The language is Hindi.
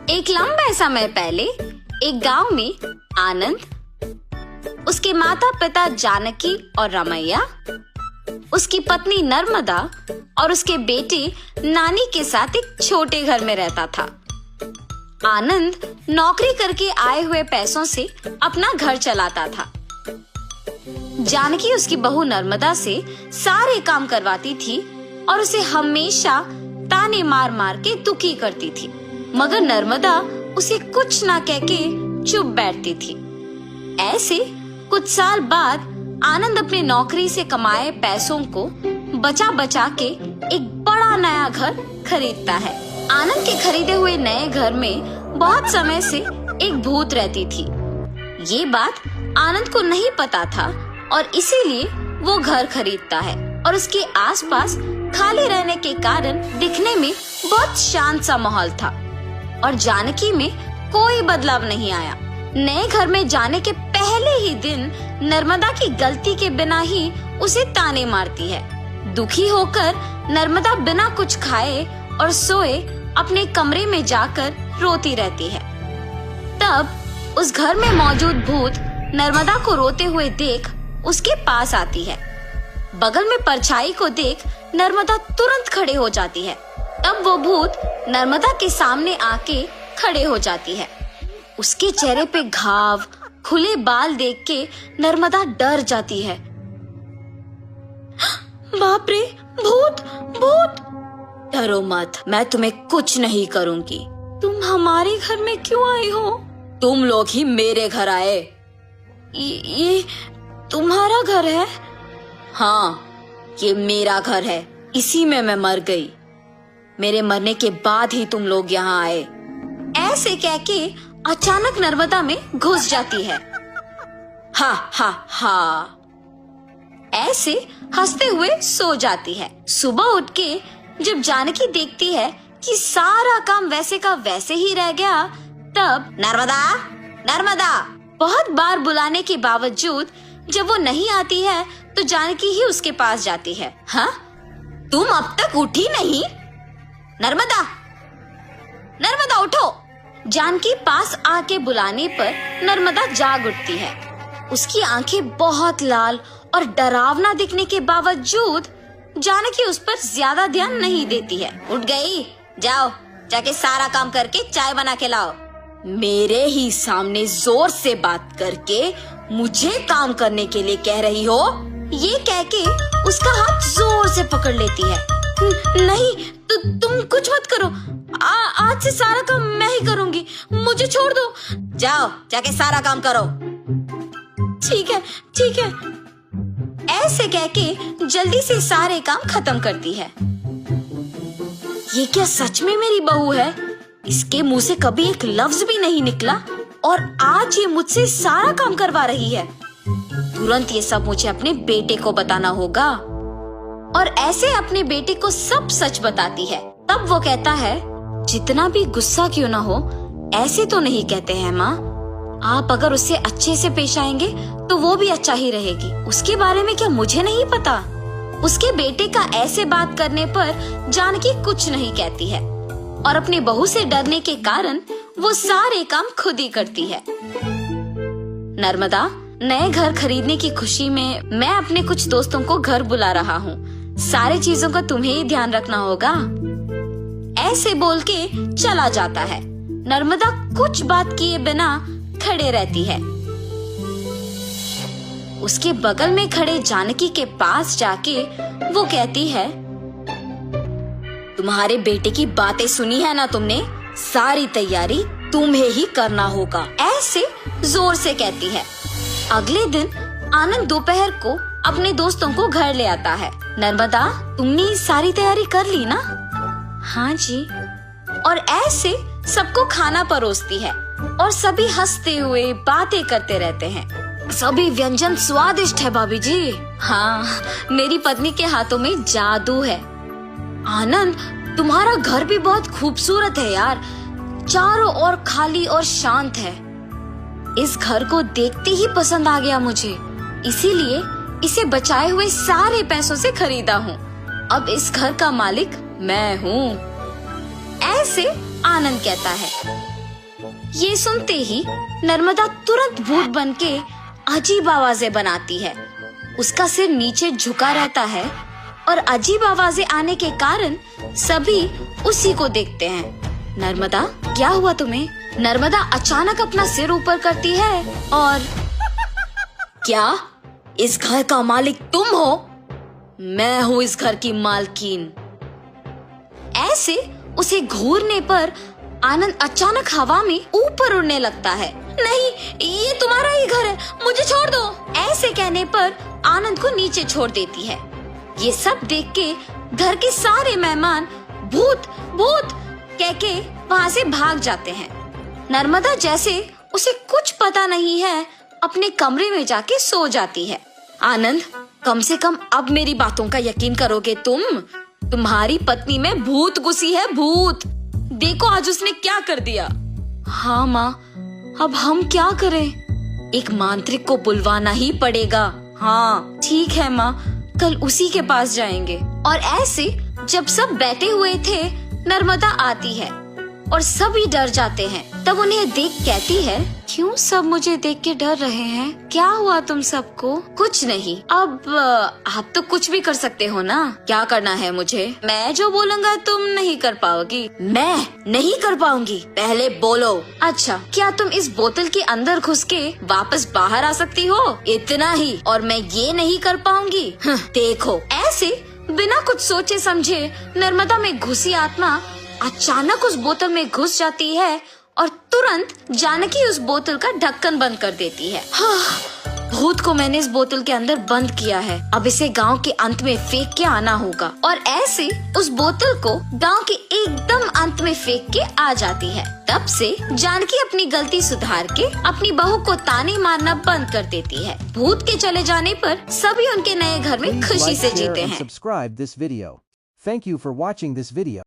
एक लंबे समय पहले एक गांव में आनंद, उसके माता पिता जानकी और रमैया, उसकी पत्नी नर्मदा और उसके बेटे नानी के साथ एक छोटे घर में रहता था। आनंद नौकरी करके आए हुए पैसों से अपना घर चलाता था। जानकी उसकी बहू नर्मदा से सारे काम करवाती थी और उसे हमेशा ताने मार मार के दुखी करती थी, मगर नर्मदा उसे कुछ ना कह के चुप बैठती थी। ऐसे कुछ साल बाद आनंद अपने नौकरी से कमाए पैसों को बचा बचा के एक बड़ा नया घर खरीदता है। आनंद के खरीदे हुए नए घर में बहुत समय से एक भूत रहती थी। ये बात आनंद को नहीं पता था और इसीलिए वो घर खरीदता है और उसके आसपास खाली रहने के कारण दिखने में बहुत शांत सा माहौल था और जानकी में कोई बदलाव नहीं आया। नए घर में जाने के पहले ही दिन नर्मदा की गलती के बिना ही उसे ताने मारती है। दुखी होकर नर्मदा बिना कुछ खाए और सोए अपने कमरे में जाकर रोती रहती है। तब उस घर में मौजूद भूत नर्मदा को रोते हुए देख उसके पास आती है। बगल में परछाई को देख नर्मदा तुरंत खड़े हो जाती है। तब वो भूत नर्मदा के सामने आके खड़े हो जाती है। उसके चेहरे पे घाव, खुले बाल देख के नर्मदा डर जाती है। बाप रे, भूत भूत! डरो मत, मैं तुम्हें कुछ नहीं करूंगी। तुम हमारे घर में क्यों आई हो? तुम लोग ही मेरे घर आए। ये तुम्हारा घर है? हाँ, ये मेरा घर है। इसी में मैं मर गई। मेरे मरने के बाद ही तुम लोग यहाँ आए। ऐसे कह के अचानक नर्मदा में घुस जाती है। हा हा हा, ऐसे हंसते हुए सो जाती है। सुबह उठ के जब जानकी देखती है कि सारा काम वैसे का वैसे ही रह गया, तब नर्मदा नर्मदा बहुत बार बुलाने के बावजूद जब वो नहीं आती है तो जानकी ही उसके पास जाती है। हाँ, तुम अब तक उठी नहीं? नर्मदा नर्मदा उठो! जानकी पास आके बुलाने पर नर्मदा जाग उठती है। उसकी आंखें बहुत लाल और डरावना दिखने के बावजूद जानकी उस पर ज्यादा ध्यान नहीं देती है। उठ गई? जाओ, जाके सारा काम करके चाय बना के लाओ। मेरे ही सामने जोर से बात करके मुझे काम करने के लिए कह रही हो? ये कह के उसका हाथ जोर से पकड़ लेती है। नहीं, तुम कुछ मत करो। आज से सारा काम मैं ही करूंगी, मुझे छोड़ दो। जाओ, जाके सारा काम करो। ठीक है, ठीक है। ऐसे कह के जल्दी से सारे काम खत्म करती है। ये क्या सच में मेरी बहू है? इसके मुंह से कभी एक लफ्ज भी नहीं निकला और आज ये मुझसे सारा काम करवा रही है। तुरंत ये सब मुझे अपने बेटे को बताना होगा। और ऐसे अपने बेटे को सब सच बताती है। तब वो कहता है, जितना भी गुस्सा क्यों ना हो, ऐसे तो नहीं कहते हैं माँ। आप अगर उससे अच्छे से पेश आएंगे तो वो भी अच्छा ही रहेगी। उसके बारे में क्या मुझे नहीं पता? उसके बेटे का ऐसे बात करने पर जानकी कुछ नहीं कहती है और अपनी बहू से डरने के कारण वो सारे काम खुद ही करती है। नर्मदा, नए घर खरीदने की खुशी में मैं अपने कुछ दोस्तों को घर बुला रहा हूँ। सारी चीजों का तुम्हें ही ध्यान रखना होगा। ऐसे बोल के चला जाता है। नर्मदा कुछ बात किए बिना खड़े रहती है। उसके बगल में खड़े जानकी के पास जाके वो कहती है, तुम्हारे बेटे की बातें सुनी है ना तुमने? सारी तैयारी तुम्हें ही करना होगा। ऐसे जोर से कहती है। अगले दिन आनंद दोपहर को अपने दोस्तों को घर ले आता है। नर्मदा, तुमने सारी तैयारी कर ली ना? हाँ जी। और ऐसे सबको खाना परोसती है और सभी हंसते हुए बातें करते रहते हैं। सभी व्यंजन स्वादिष्ट है भाभी जी। हाँ, मेरी पत्नी के हाथों में जादू है। आनंद, तुम्हारा घर भी बहुत खूबसूरत है यार। चारों ओर खाली और शांत है। इस घर को देखते ही पसंद आ गया मुझे, इसीलिए इसे बचाए हुए सारे पैसों से खरीदा हूँ। अब इस घर का मालिक मैं हूँ। ऐसे आनंद कहता है। ये सुनते ही नर्मदा तुरंत भूत बनके अजीब आवाजें बनाती है। उसका सिर नीचे झुका रहता है और अजीब आवाजें आने के कारण सभी उसी को देखते हैं। नर्मदा, क्या हुआ तुम्हें? नर्मदा अचानक अपना सिर ऊपर करती है और क्या इस घर का मालिक तुम हो? मैं हूँ इस घर की मालकिन। ऐसे उसे घूरने पर आनंद अचानक हवा में ऊपर उड़ने लगता है। नहीं, ये तुम्हारा ही घर है, मुझे छोड़ दो। ऐसे कहने पर आनंद को नीचे छोड़ देती है। ये सब देख के घर के सारे मेहमान भूत भूत कह के वहाँ से भाग जाते हैं। नर्मदा जैसे उसे कुछ पता नहीं है अपने कमरे में जाके सो जाती है। आनंद, कम से कम अब मेरी बातों का यकीन करोगे तुम? तुम्हारी पत्नी में भूत घुसी है, भूत। देखो आज उसने क्या कर दिया। हाँ माँ, अब हम क्या करें? एक मांत्रिक को बुलवाना ही पड़ेगा। हाँ ठीक है माँ, कल उसी के पास जाएंगे। और ऐसे जब सब बैठे हुए थे, नर्मदा आती है और सभी डर जाते हैं। तब उन्हें देख कहती है, क्यों सब मुझे देख के डर रहे हैं? क्या हुआ तुम सबको? कुछ नहीं, अब आप तो कुछ भी कर सकते हो ना। क्या करना है मुझे? मैं जो बोलूँगा तुम नहीं कर पाओगी। मैं नहीं कर पाऊंगी? पहले बोलो। अच्छा, क्या तुम इस बोतल के अंदर घुस के वापस बाहर आ सकती हो? इतना ही, और मैं ये नहीं कर पाऊंगी? देखो। ऐसे बिना कुछ सोचे समझे नर्मदा में घुसी आत्मा अचानक उस बोतल में घुस जाती है और तुरंत जानकी उस बोतल का ढक्कन बंद कर देती है। भूत को मैंने इस बोतल के अंदर बंद किया है, अब इसे गांव के अंत में फेंक के आना होगा। और ऐसे उस बोतल को गांव के एकदम अंत में फेंक के आ जाती है। तब से जानकी अपनी गलती सुधार के अपनी बहू को ताने मारना बंद कर देती है। भूत के चले जाने पर सभी उनके नए घर में खुशी से जीते हैं। Thank you for watching this video.